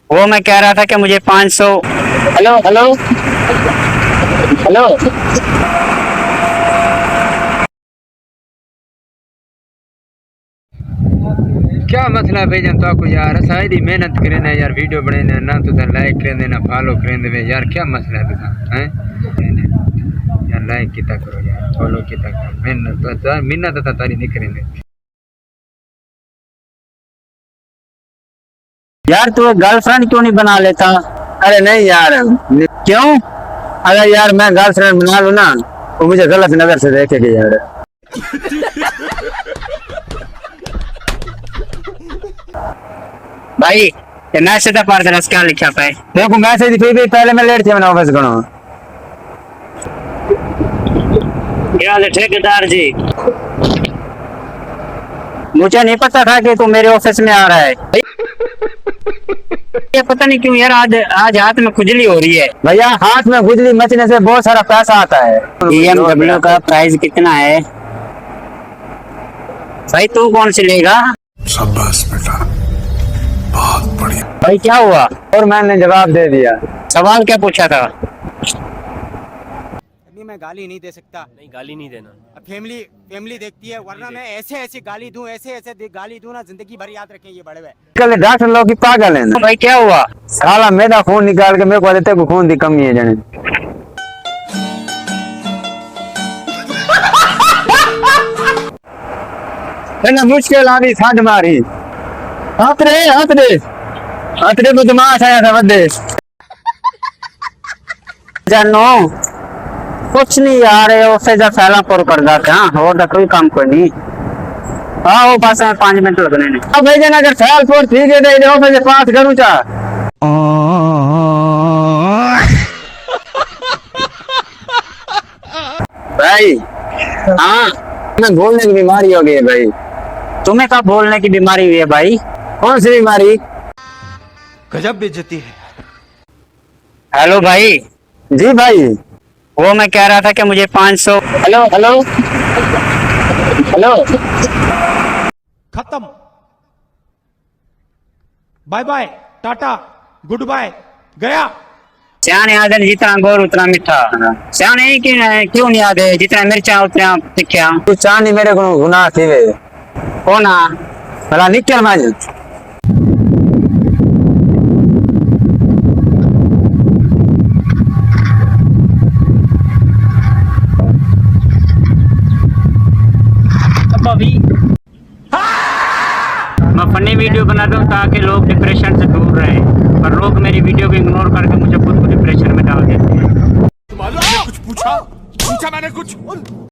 वो मैं कह रहा था कि मुझे 500। Hello hello hello. क्या मसला है भाईजान तो आपको यार शायद ही मेहनत करें ना यार वीडियो बने ना तो लाइक करें ना फॉलो करें दे यार क्या मसला है तुझा हैं यार लाइक कितना करो यार फॉलो कितना करो मेहनत तो तारी नहीं करेंगे यार तू गर्लफ्रेंड क्यों नहीं बना लेता? अरे नहीं यार, क्यों? अगर यार मैं गर्लफ्रेंड बना लूँ ना तो मुझे गलत नजर से देखेगी यार। भाई ये मैसेज तो पढ़ दरस क्या लिखा पे? देखो मैसेज फिर भी पहले मैं लेट थी मैंने ऑफिस गणो। यार ठेकेदार जी, मुझे नहीं पता था कि तू मेरे ऑफिस में आ रहा है। ये पता नहीं क्यों यार आज आज हाथ में खुजली हो रही है। भैया हाथ में खुजली मचने से बहुत सारा पैसा आता है। BMW का प्राइस कितना है? भाई तू कौन सी लेगा? शाबाश बेटा, बहुत बढ़िया। भाई क्या हुआ? और मैंने जवाब दे दिया। सवाल क्या पूछा था? अभी मैं गाली नहीं दे सकता। नहीं, गाली नहीं देना। अब फैमिली देखती है, वरना मैं ऐसे गाली दूं, ऐसे गाली दूं ना, जिंदगी भर याद रखें ये बड़े हुए। कल डॉक्टर लोग की पागल है ना। भाई क्या हुआ? साला मेरा खून निकाल के मेरे को देते को खून की कमी है जाने। ना मुश्किल आ रही ठंड मारी। हाथ रे बदमाश आया था बंदे। जानो कुछ नहीं यार, ऑफिस जा फैला पर कर जाते हैं और कोई काम कोई नहीं। हाँ वो पास में 5 मिनट लगने ने। अब भाई जन अगर साल पर ठीक है दे ऑफिस से पास करूं चा। भाई हाँ मैं बोलने की बीमारी हो गई है भाई। तुम्हें कब बोलने की बीमारी हुई है भाई? कौन सी बीमारी? गजब बेइज्जती है। हेलो भाई। जी भाई। वो मैं कह रहा था कि मुझे 500। Hello hello hello. खत्म। Bye bye, tata, good bye, गया। सियाने याद है जितना गोर उतना मीठा। सियाने क्यों नहीं याद है जितना मिर्चा उतना तीखा? तू चांदी मेरे को गुनाह थी वे। कौन आ? भला निकल माज। मैं फनी वीडियो बनाता हूँ ताकि लोग डिप्रेशन से दूर रहे, पर लोग मेरी वीडियो को इग्नोर करके मुझे खुद को डिप्रेशन में डाल देते हैं। कुछ पूछा मैंने कुछ